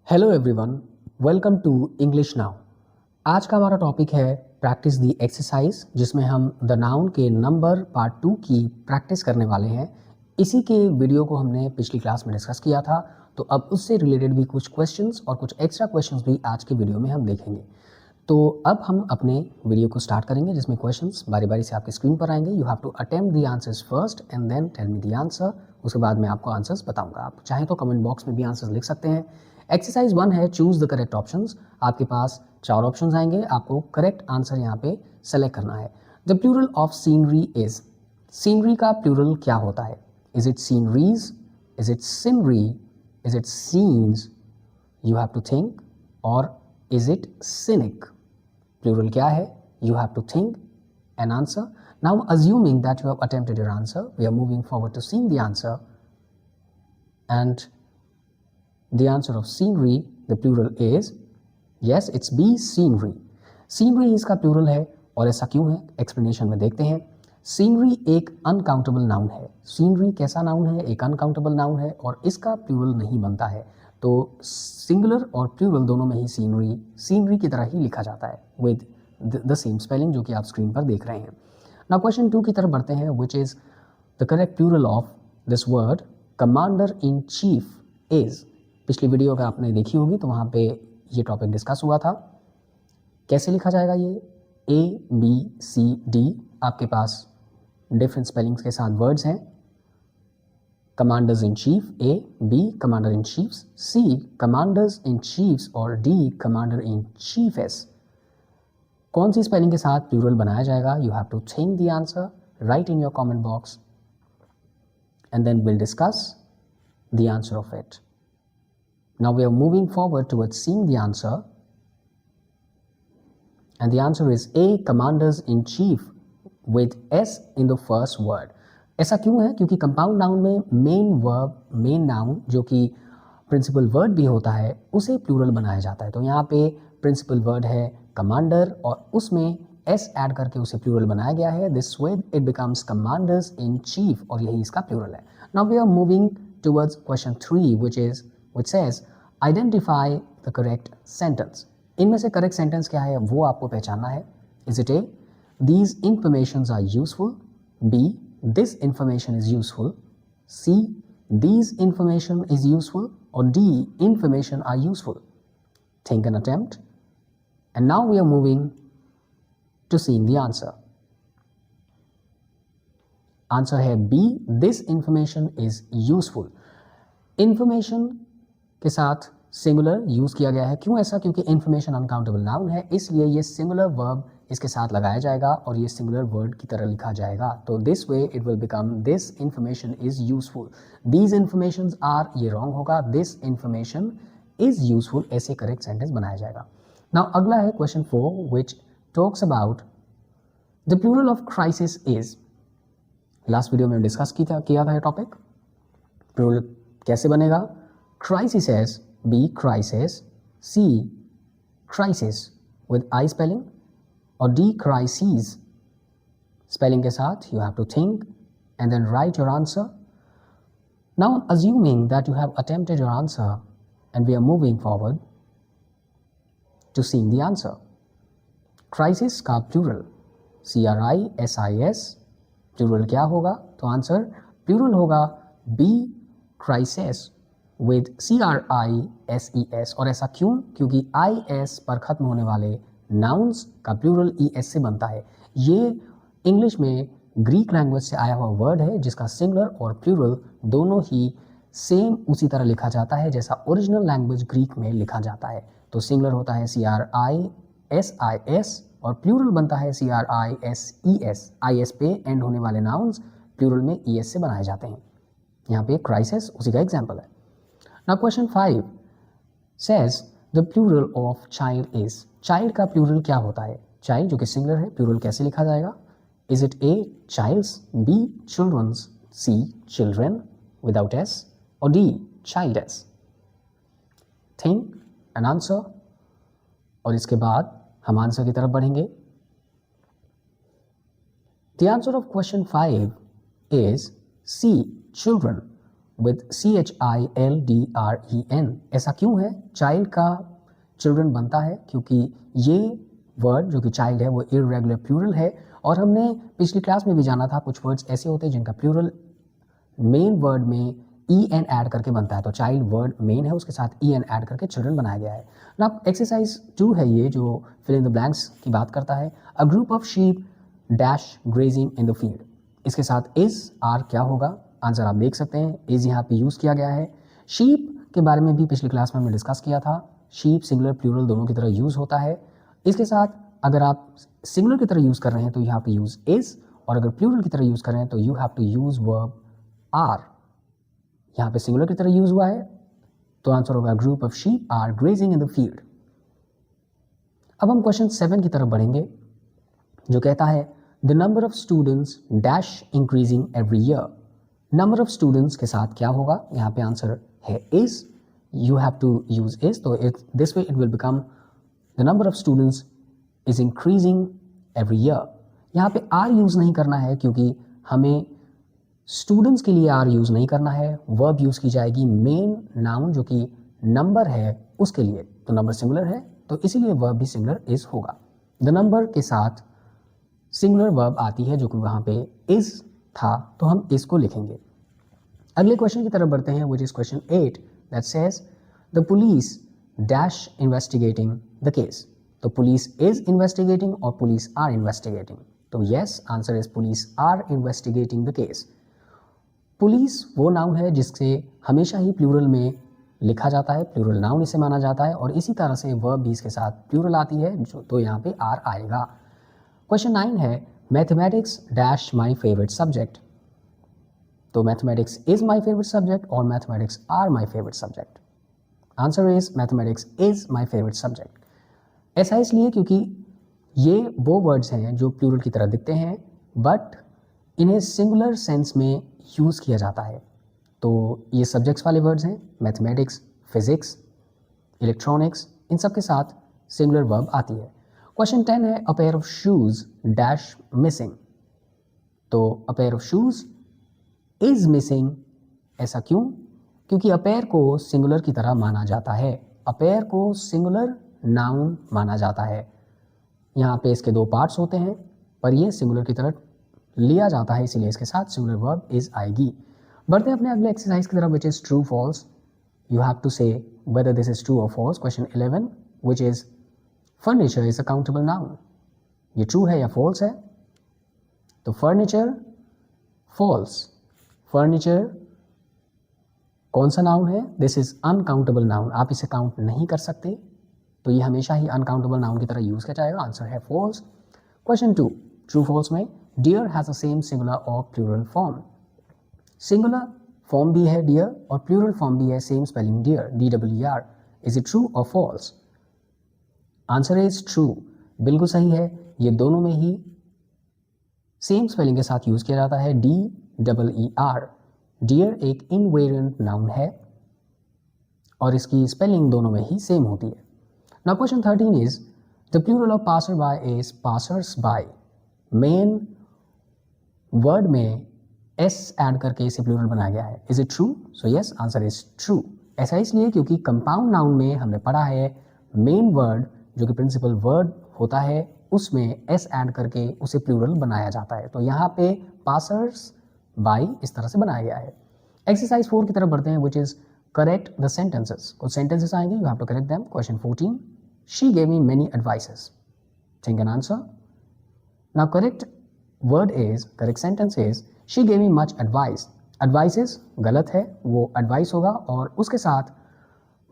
Hello everyone, welcome to English now. आज का हमारा टॉपिक है प्रैक्टिस दी एक्सरसाइज, जिसमें हम द नाउन के नंबर पार्ट 2 की प्रैक्टिस करने वाले हैं। इसी के वीडियो को हमने पिछली क्लास में डिस्कस किया था, तो अब उससे रिलेटेड भी कुछ क्वेश्चंस और कुछ एक्स्ट्रा क्वेश्चंस भी आज के वीडियो में हम देखेंगे। तो अब हम अपने वीडियो को स्टार्ट करेंगे, जिसमें क्वेश्चंस बारी बारी से आपकी स्क्रीन पर आएंगे। You have to attempt the answers first and then tell me the answer. उसके बाद मैं आपको आंसर्स बताऊंगा। आप चाहें तो कमेंट बॉक्स में भी आंसर्स लिख सकते हैं। एक्सरसाइज 1 है चूज द करेक्ट ऑप्शंस। आपके पास 4 ऑप्शंस आएंगे, आपको करेक्ट आंसर यहाँ पे सेलेक्ट करना है। The plural of scenery is, scenery का प्लूरल क्या होता है? Is it sceneries, is it scenery, is it scenes? You have to think. और इज इट सिनिक? प्लूरल क्या है? You have to think an answer. Now, assuming that you have attempted your answer, we are moving forward to seeing the answer. And the answer of scenery, the plural is, yes, it's B, scenery. Scenery इसका plural है, और ऐसा क्यों है explanation में देखते हैं। Scenery एक uncountable noun है। Scenery कैसा noun है? एक uncountable noun है, और इसका plural नहीं बनता है। तो singular और plural दोनों में ही scenery की तरह ही लिखा जाता है with the same spelling, जो कि आप स्क्रीन पर देख रहे हैं। Now क्वेश्चन 2 की तरफ बढ़ते हैं, which is the correct plural of this word commander in chief is। पिछली वीडियो अगर आपने देखी होगी तो वहाँ पे ये टॉपिक डिस्कस हुआ था। कैसे लिखा जाएगा ये? ABCD आपके पास डिफरेंट स्पेलिंग्स के साथ वर्ड्स हैं। Commanders in chief A, B commander in chiefs, C commanders in chiefs, और D कमांडर इन चीफेस। कौन सी स्पेलिंग के साथ प्लूरल बनाया जाएगा? You have to think the answer, right in your comment box, and then will discuss the answer of it. Now we are moving forward towards seeing the answer, and the answer is A commanders in chief with S in the first word. ऐसा क्यों है? क्योंकि compound noun में main verb, main noun जो कि principal word भी होता है, उसे प्लूरल बनाया जाता है। तो यहाँ पे प्रिंसिपल वर्ड है कमांडर, और उसमें एस ऐड करके उसे प्लूरल बनाया गया है। This way it becomes commanders in chief, और यही इसका प्लूरल है। Now we are moving towards question 3 which says identify the correct sentence. इनमें से करेक्ट सेंटेंस क्या है वो आपको पहचानना है। Is it A, these informations are useful, B, this information is useful, C, these information is useful, or D, information are useful? Think and attempt. And now we are moving to seeing the answer. Answer है B, this information is useful. Information के साथ singular use किया गया है। क्यों ऐसा? क्योंकि information uncountable noun है, इसलिए ये singular verb इसके साथ लगाया जाएगा और ये सिंगुलर वर्ड की तरह लिखा जाएगा। तो this way it will become this information is useful. These information are, ये रॉन्ग होगा। दिस इंफॉर्मेशन इज यूजफुल, ऐसे करेक्ट सेंटेंस बनाया जाएगा। नाउ अगला है question 4 which talks about the plural of crisis is. Last video में डिस्कस किया था ये टॉपिक। प्लूरल कैसे बनेगा? Crisis as B crisis, C crisis with I spelling, और D crises spelling के साथ। you have to think and then write your answer. Now assuming that you have attempted your answer and we are moving forward to seeing the answer. Crisis का plural CRISIS, plural क्या होगा? तो answer plural होगा B crisis with CRISES। और ऐसा क्यों? क्योंकि IS पर खत्म होने वाले नाउन्स का प्लूरल ES से बनता है। ये इंग्लिश में ग्रीक लैंग्वेज से आया हुआ वर्ड है, जिसका सिंगुलर और प्लूरल दोनों ही सेम उसी तरह लिखा जाता है जैसा ओरिजिनल लैंग्वेज ग्रीक में लिखा जाता है। तो सिंगुलर होता है CRISIS और प्लूरल बनता है CRISES। IS पे एंड होने वाले नाउन्स प्लूरल में ES से बनाए जाते हैं। यहाँ पे क्राइसिस उसी का एग्जाम्पल है। Now question 5 says the plural of child is। Child का प्लूरल क्या होता है? चाइल्ड जो कि सिंगुलर है, प्लूरल कैसे लिखा जाएगा? Is it A childs, B children's, C children without S, और D childes? Think an answer, और इसके बाद हम आंसर की तरफ बढ़ेंगे। The answer of question 5 is C children। With CHILDREN। ऐसा क्यों है? चाइल्ड का चिल्ड्रन बनता है क्योंकि ये वर्ड जो कि चाइल्ड है वो इर्रेगुलर प्लूरल है, और हमने पिछली क्लास में भी जाना था कुछ वर्ड्स ऐसे होते हैं जिनका प्लूरल मेन वर्ड में EN ऐड करके बनता है। तो चाइल्ड वर्ड मेन है, उसके साथ EN ऐड करके चिल्ड्रन बनाया गया है ना। एक्सरसाइज 2 है ये, जो फिल इन द ब्लैंक्स की बात करता है। A group of sheep dash grazing in the field. इसके साथ इज आर क्या होगा? आंसर आप देख सकते हैं, इज यहाँ पे यूज़ किया गया है। शीप के बारे में भी पिछली क्लास में हमने डिस्कस किया था। शीप सिंगुलर प्लूरल दोनों की तरह यूज़ होता है। इसके साथ अगर आप सिंगुलर की तरह यूज़ कर रहे हैं तो you have to use is, और अगर प्लूरल की तरह यूज़ कर रहे हैं तो you have to use verb are. यहाँ पे सिंगुलर की तरह यूज़ हुआ है तो आंसर होगा group of sheep are grazing in the field. अब हम क्वेश्चन 7 की तरफ बढ़ेंगे, जो कहता है the number of students dash increasing every year. Number of students के साथ क्या होगा? यहाँ पे आंसर है is, you have to use is, तो this way it will become the number of students is increasing every year. यहाँ पे आर यूज़ नहीं करना है क्योंकि हमें स्टूडेंट्स के लिए आर यूज़ नहीं करना है। वर्ब यूज़ की जाएगी मेन नाउन जो कि नंबर है उसके लिए, तो नंबर सिंगुलर है तो इसीलिए वर्ब भी सिंगुलर इज होगा। द नंबर के साथ सिंगुलर वर्ब आती है जो कि वहाँ पे इज था, तो हम इसको लिखेंगे। अगले क्वेश्चन की तरफ बढ़ते हैं, which is question 8 that says the police dash investigating the case. तो पुलिस इज इन्वेस्टिगेटिंग और पुलिस आर इन्वेस्टिगेटिंग, तो yes answer is police are investigating the case. Police वो नाउन है जिससे हमेशा ही प्लूरल में लिखा जाता है, प्लूरल नाउन इसे माना जाता है, और इसी तरह से वर्ब भी इसके साथ प्लूरल आती है जो, तो यहाँ पे आर आएगा। क्वेश्चन 9 है mathematics dash my favourite subject. तो mathematics is my favourite subject और mathematics are my favourite subject. Answer is mathematics is my favourite subject. ऐसा इसलिए क्योंकि ये वो वर्ड्स हैं जो प्लूरल की तरह दिखते हैं बट इन्हें सिंगुलर सेंस में यूज़ किया जाता है। तो ये सब्जेक्ट्स वाले वर्ड्स हैं, मैथमेटिक्स, फिजिक्स, इलेक्ट्रॉनिक्स, इन सब के साथ सिंगुलर वर्ब आती है। क्वेश्चन 10 है a pair of shoes dash missing. तो a pair of shoes is missing, ऐसा क्यों? क्योंकि अ पेयर को सिंगुलर की तरह माना जाता है। अ पेयर को सिंगुलर नाउन माना जाता है। यहाँ पे इसके 2 पार्ट्स होते हैं पर ये सिंगुलर की तरह लिया जाता है, इसीलिए इसके साथ सिंगुलर वर्ब इज आएगी। बढ़ते हैं अपने अगले एक्सरसाइज की तरफ, which is true false. You have to say whether this is true और false. Question 11 which is furniture is a countable noun. ये ट्रू है या फॉल्स है? तो फर्नीचर फॉल्स। फर्नीचर कौन सा नाउन है? दिस इज अनकाउंटेबल नाउन, आप इसे काउंट नहीं कर सकते, तो ये हमेशा ही अनकाउंटेबल नाउन की तरह यूज किया जाएगा। आंसर है फॉल्स। क्वेश्चन 2 ट्रू फॉल्स में deer has a same singular और प्लूरल फॉर्म। सिंगुलर फॉर्म भी है डियर और प्लूरल फॉर्म भी है same spelling deer, DER। Is it true और फॉल्स? आंसर इज ट्रू, बिल्कुल सही है। ये दोनों में ही सेम स्पेलिंग के साथ यूज किया जाता है, DEER। डियर एक इनवेरिएंट नाउन है और इसकी स्पेलिंग दोनों में ही सेम होती है। Now question 13 is the plural of passer by is passers by. Main word में एस ऐड करके इसे प्लूरल बनाया गया है। Is it true? So yes answer is true. ऐसा इसलिए क्योंकि कंपाउंड नाउन में हमने पढ़ा है मेन वर्ड जो कि प्रिंसिपल वर्ड होता है उसमें एस ऐड करके उसे प्लूरल बनाया जाता है, तो यहाँ पे पासर्स बाय इस तरह से बनाया गया है। एक्सरसाइज 4 की तरफ बढ़ते हैं, which is correct the sentences. कुछ सेंटेंसेस आएंगे, you have to correct them. Question 14 she gave me many advices. Think an answer. Now correct word is, correct sentence is she gave me much advice. Advices गलत है, वो advice होगा और उसके साथ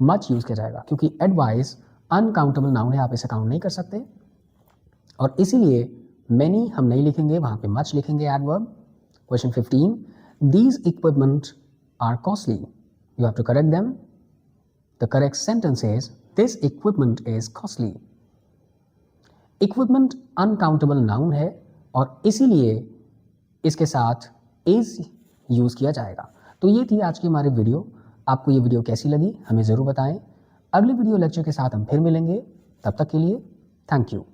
much use किया जाएगा क्योंकि एडवाइस अनकाउंटेबल नाउन है, आप इसे काउंट नहीं कर सकते और इसीलिए मैनी हम नहीं लिखेंगे, वहां पे मच लिखेंगे adverb. Question 15 these equipment are costly. You have to correct them. The correct sentence is this equipment is costly. Equipment uncountable noun है और इसीलिए इसके साथ इज यूज किया जाएगा। तो ये थी आज की हमारी वीडियो। आपको ये वीडियो कैसी लगी हमें ज़रूर बताएं। अगले वीडियो लेक्चर के साथ हम फिर मिलेंगे, तब तक के लिए थैंक यू।